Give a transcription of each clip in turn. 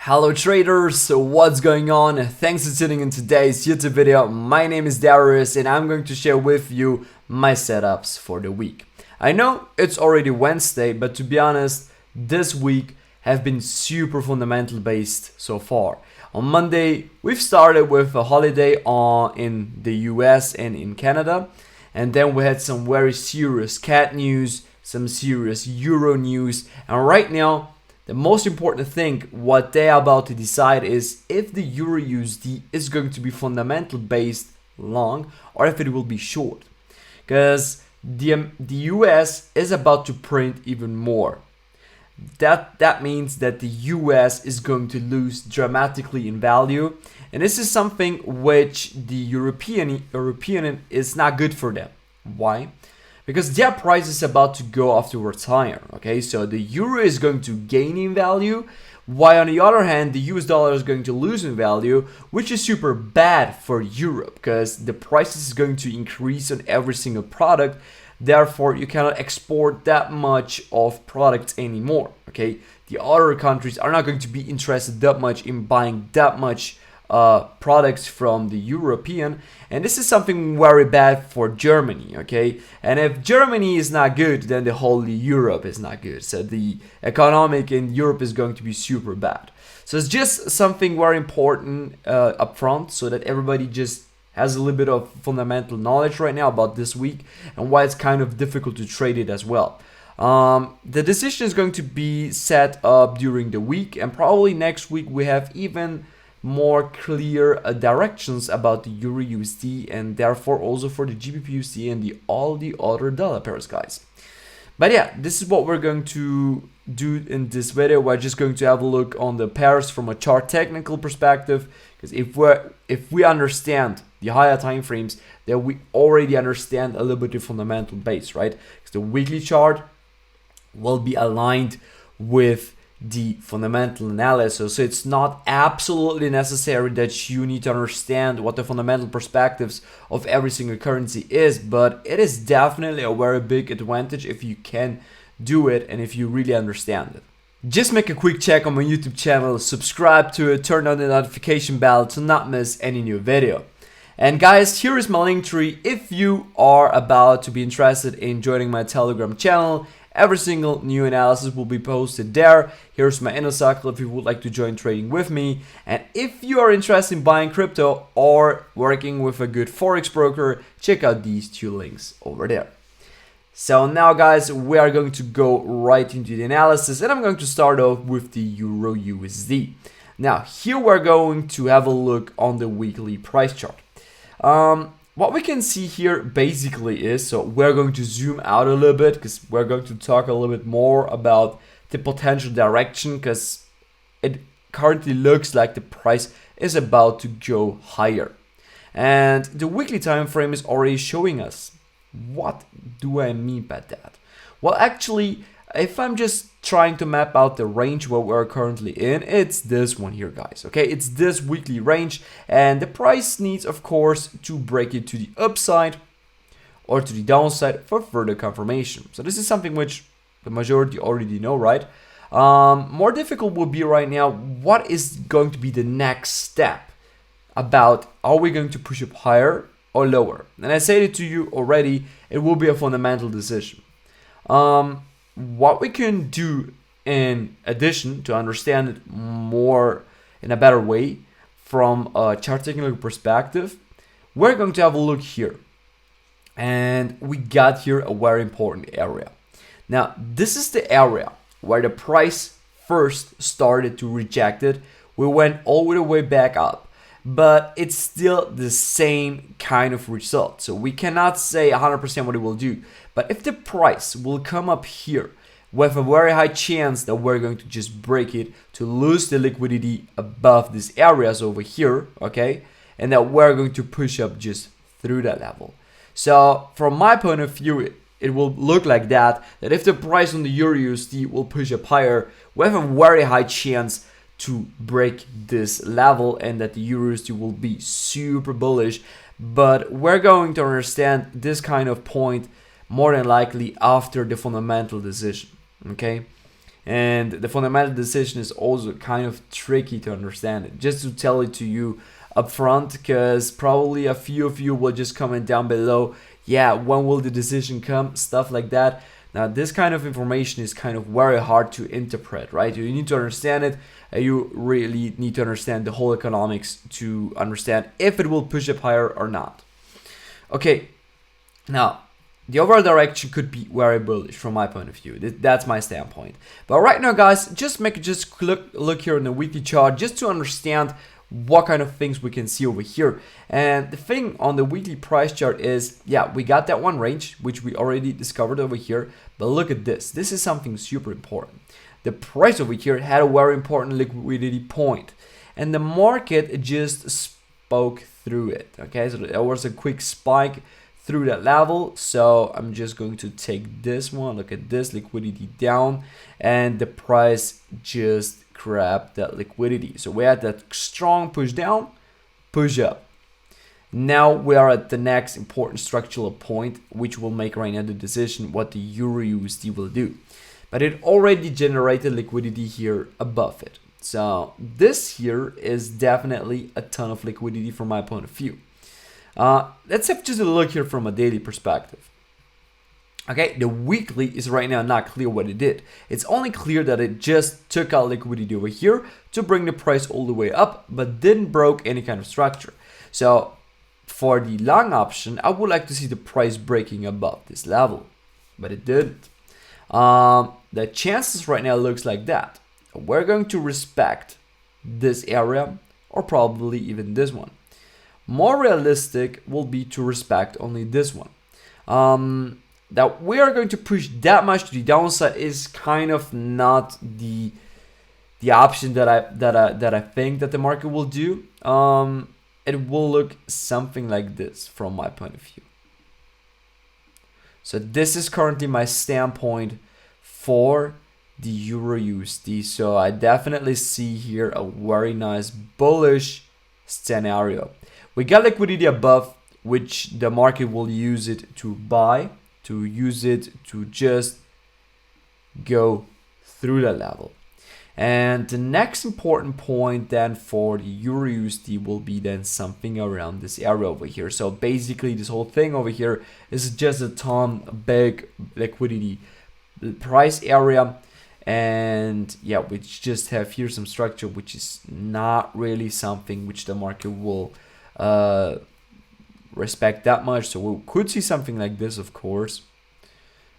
Hello traders, so what's going on? Thanks for tuning in today's YouTube video. My name is Darius and I'm going to share with you my setups for the week. I know it's already Wednesday, but to be honest, this week have been super fundamental based so far. On Monday, we've started with a holiday in the US and in Canada, and then we had some very serious CAD news, some serious Euro news, and right now the most important thing what they are about to decide is if the EURUSD is going to be fundamental based long or if it will be short, because the US is about to print even more. That means that the US is going to lose dramatically in value, and this is something which the European is not good for them. Why? Because their price is about to go afterwards higher. Okay, so the euro is going to gain in value, while on the other hand the US dollar is going to lose in value, which is super bad for Europe because the price is going to increase on every single product. Therefore, you cannot export that much of products anymore. Okay, the other countries are not going to be interested that much in buying that much products from the European, and this is something very bad for Germany. Okay, and if Germany is not good, then the whole Europe is not good. So the economic in Europe is going to be super bad. So it's just something very important up front, so that everybody just has a little bit of fundamental knowledge right now about this week and why it's kind of difficult to trade it as well. The decision is going to be set up during the week, and probably next week we have even more clear directions about the EURUSD, and therefore also for the GBPUSD and all the other dollar pairs, guys. But yeah, this is what we're going to do in this video. We're just going to have a look on the pairs from a chart technical perspective, because if we understand the higher time frames, then we already understand a little bit the fundamental base, right? Because the weekly chart will be aligned with the fundamental analysis, so it's not absolutely necessary that you need to understand what the fundamental perspectives of every single currency is, but it is definitely a very big advantage if you can do it and if you really understand it. Just make a quick check on my YouTube channel, subscribe to it, turn on the notification bell to not miss any new video. And guys, here is my link tree if you are about to be interested in joining my Telegram channel. Every single new analysis will be posted there. Here's my inner circle if you would like to join trading with me. And if you are interested in buying crypto or working with a good Forex broker, check out these two links over there. So now guys, we are going to go right into the analysis, and I'm going to start off with the EURUSD. Now here we're going to have a look on the weekly price chart. What we can see here basically is, so we're going to zoom out a little bit because we're going to talk a little bit more about the potential direction, because it currently looks like the price is about to go higher. And the weekly time frame is already showing us. What do I mean by that? Well, actually, if I'm just trying to map out the range where we're currently in, it's this one here, guys. Okay, it's this weekly range, and the price needs, of course, to break it to the upside or to the downside for further confirmation. So this is something which the majority already know, right? More difficult will be right now, what is going to be the next step about, are we going to push up higher or lower? And I said it to you already, it will be a fundamental decision. What we can do in addition to understand it more in a better way from a chart technical perspective, we're going to have a look here, and we got here a very important area. Now this is the area where the price first started to reject it. We went all the way back up, but it's still the same kind of result, so we cannot say 100% what it will do. But if the price will come up here, we have a very high chance that we're going to just break it to lose the liquidity above these areas over here, okay? And that we're going to push up just through that level. So from my point of view, it will look like that if the price on the EURUSD will push up higher, we have a very high chance to break this level and that the EURUSD will be super bullish. But we're going to understand this kind of point more than likely after the fundamental decision. Okay, And the fundamental decision is also kind of tricky to understand it. Just to tell it to you up front, because probably a few of you will just comment down below, yeah, when will the decision come, stuff like that. Now this kind of information is kind of very hard to interpret, right? You need to understand it. You really need to understand the whole economics to understand if it will push up higher or not. Okay, now the overall direction could be very bullish from my point of view. That's my standpoint. But right now, guys, just look here in the weekly chart just to understand what kind of things we can see over here. And the thing on the weekly price chart is, yeah, we got that one range, which we already discovered over here. But look at this. This is something super important. The price over here had a very important liquidity point, and the market just spoke through it. Okay, so there was a quick spike through that level. So I'm just going to take this one. Look at this, liquidity down, and the price just grabbed that liquidity. So we had that strong push down, push up. Now we are at the next important structural point, which will make right now the decision what the EURUSD will do. But it already generated liquidity here above it. So this here is definitely a ton of liquidity from my point of view. Let's have just a look here from a daily perspective. Okay, the weekly is right now not clear what it did. It's only clear that it just took out liquidity over here to bring the price all the way up, but didn't broke any kind of structure. So for the long option, I would like to see the price breaking above this level, but it didn't. The chances right now looks like that. We're going to respect this area or probably even this one. More realistic will be to respect only this one. That we are going to push that much to the downside is kind of not the option that I think that the market will do. It will look something like this from my point of view. So this is currently my standpoint for the EURUSD. So I definitely see here a very nice bullish scenario. We got liquidity above, which the market will use it to buy, to use it to just go through that level. And the next important point then for the EURUSD will be then something around this area over here. So basically this whole thing over here is just a ton big liquidity price area. And yeah, we just have here some structure which is not really something which the market will respect that much. So we could see something like this, of course,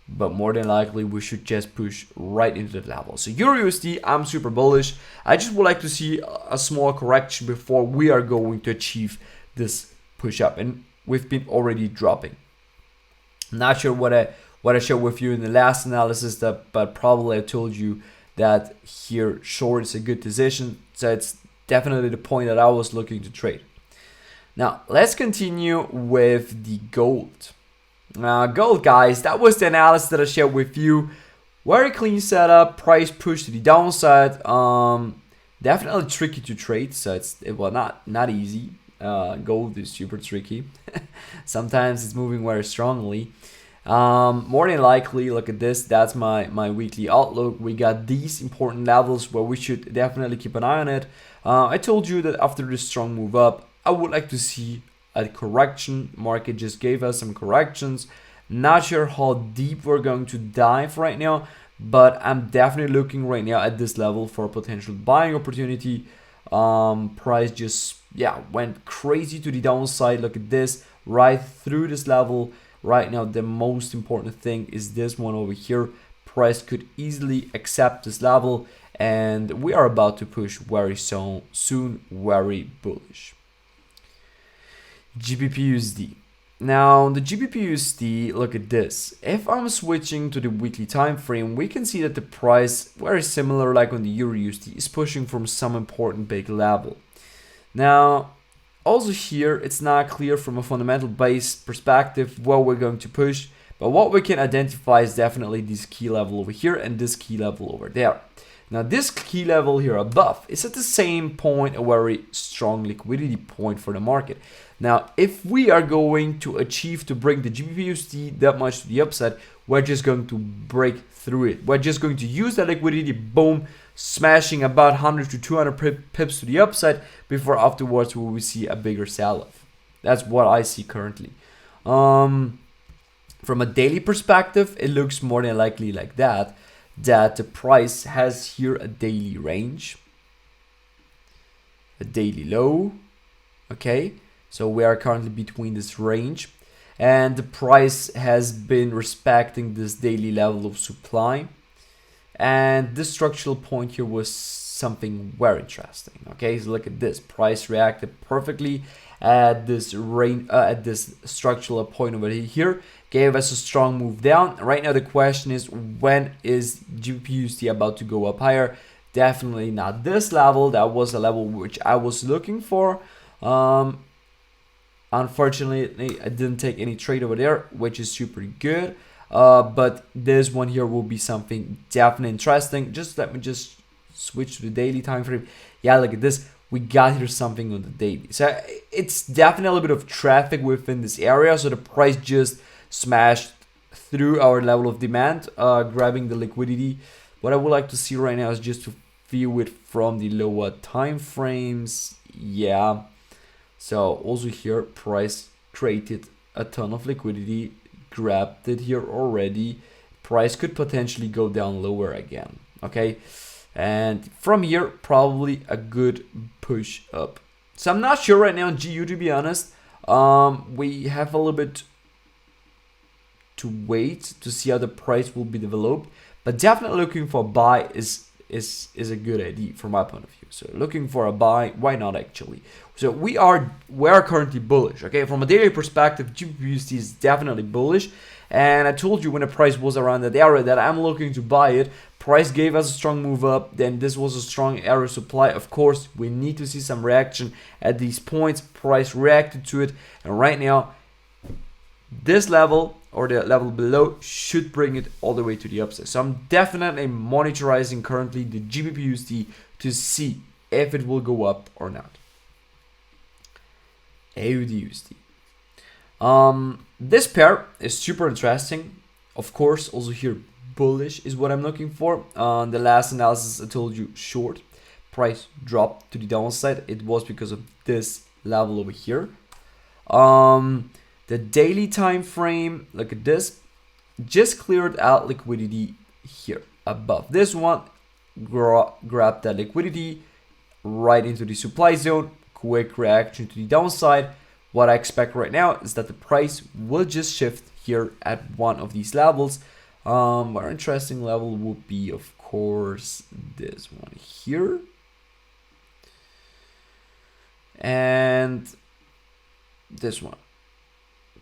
but more than likely we should just push right into the level. So EURUSD, I'm super bullish. I just would like to see a small correction before we are going to achieve this push up, and we've been already dropping. Not sure what I shared with you in the last analysis, but probably I told you that here short is a good decision. So it's definitely the point that I was looking to trade. Now let's continue with the gold. Gold, guys, that was the analysis that I shared with you. Very clean setup, price push to the downside. Definitely tricky to trade, so it's not easy. Gold is super tricky. Sometimes it's moving very strongly. More than likely, look at this, that's my weekly outlook. We got these important levels where we should definitely keep an eye on it. I told you that after this strong move up, I would like to see a correction. Market just gave us some corrections. Not sure how deep we're going to dive right now, but I'm definitely looking right now at this level for a potential buying opportunity. Price just went crazy to the downside. Look at this, right through this level. Right now the most important thing is this one over here. Price could easily accept this level, and we are about to push very soon, very bullish. GBPUSD. Now the GBPUSD, look at this. If I'm switching to the weekly time frame, we can see that the price, very similar like on the EURUSD, is pushing from some important big level. Now also here it's not clear from a fundamental base perspective what we're going to push, but what we can identify is definitely this key level over here and this key level over there. Now this key level here above is at the same point a very strong liquidity point for the market. Now if we are going to achieve to bring the GBPUSD that much to the upside, we're just going to break through it. We're just going to use that liquidity, boom, smashing about 100 to 200 pips to the upside before afterwards we will see a bigger sell-off. That's what I see currently. From a daily perspective, it looks more than likely like that the price has here a daily range, a daily low. Okay, so we are currently between this range, and the price has been respecting this daily level of supply, and this structural point here was something very interesting. Okay, so look at this, price reacted perfectly at this range, at this structural point over here, gave us a strong move down. Right now the question is, when is GBPUSD about to go up higher? Definitely not this level. That was a level which I was looking for. Unfortunately, I didn't take any trade over there, which is super good. But this one here will be something definitely interesting. Just let me just switch to the daily time frame. Yeah, look at this. We got here something on the daily. So it's definitely a bit of traffic within this area. So the price just smashed through our level of demand, grabbing the liquidity. What I would like to see right now is just to view it from the lower time frames. Yeah. So also here, price created a ton of liquidity, grabbed it here already. Price could potentially go down lower again. Okay. And from here, probably a good push up. So I'm not sure right now on GU, to be honest. We have a little bit to wait to see how the price will be developed. But definitely looking for a buy is a good idea from my point of view. So looking for a buy, why not actually? So we are currently bullish. Okay, from a daily perspective, GBPUSD is definitely bullish. And I told you when the price was around that area that I'm looking to buy it. Price gave us a strong move up. Then this was a strong area supply. Of course, we need to see some reaction at these points. Price reacted to it. And right now, this level or the level below should bring it all the way to the upside. So I'm definitely monitoring currently the GBPUSD to see if it will go up or not. AUDUSD. This pair is super interesting. Of course, also here bullish is what I'm looking for. The last analysis I told you short. Price dropped to the downside. It was because of this level over here. The daily time frame, look at this, just cleared out liquidity here above this one. Grab that liquidity right into the supply zone. Quick reaction to the downside. What I expect right now is that the price will just shift here at one of these levels. More interesting level would be, of course, this one here. And this one.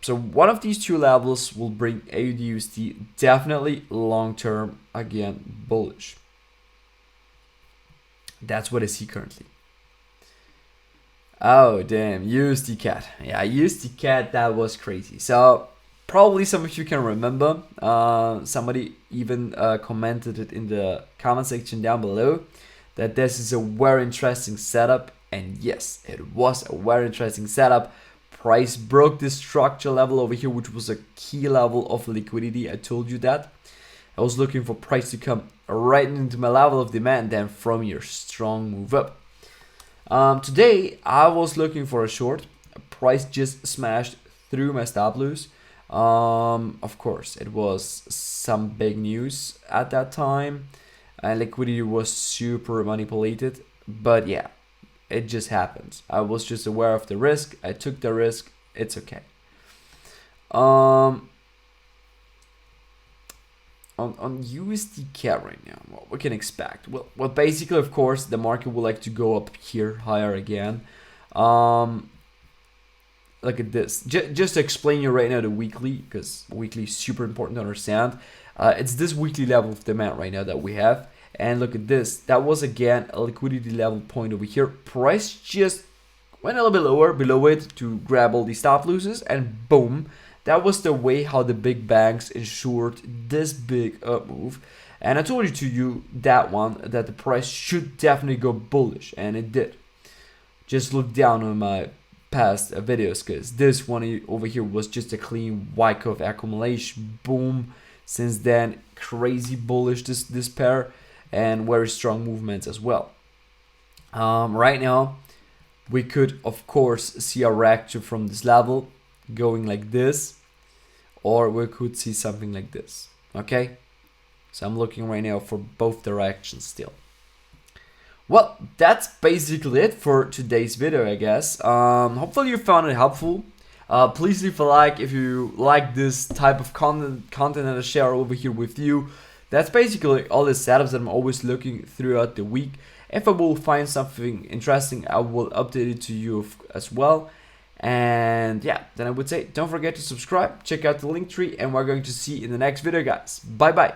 So one of these two levels will bring AUDUSD definitely long-term, again, bullish. That's what I see currently. Oh, damn, USDCAD. Yeah, USDCAD, that was crazy. So probably some of you can remember. Somebody even commented it in the comment section down below that this is a very interesting setup. And yes, it was a very interesting setup. Price broke this structure level over here, which was a key level of liquidity. I told you that. I was looking for price to come right into my level of demand, then from your strong move up. Today, I was looking for a short. Price just smashed through my stop loss. Of course, it was some big news at that time. And liquidity was super manipulated. But yeah. It just happens. I was just aware of the risk. I took the risk. It's okay. On USDCAD right now, what we can expect? Well, basically, of course, the market would like to go up here higher again. Look at this. Just to explain you right now the weekly, because weekly is super important to understand. It's this weekly level of demand right now that we have. And look at this. That was again a liquidity level point over here. Price just went a little bit lower below it to grab all these stop losses, and boom. That was the way how the big banks ensured this big up move. And I told you that the price should definitely go bullish, and it did. Just look down on my past videos, because this one over here was just a clean Wyckoff accumulation. Boom. Since then, crazy bullish this pair, and very strong movements as well. Right now, we could of course see a reaction from this level going like this, or we could see something like this. Okay, so I'm looking right now for both directions still. Well, that's basically it for today's video, I guess. Hopefully you found it helpful. Please leave a like if you like this type of content that I share over here with you. That's basically all the setups that I'm always looking throughout the week. If I will find something interesting, I will update it to you as well. And yeah, then I would say don't forget to subscribe, check out the link tree, and we're going to see you in the next video, guys. Bye bye.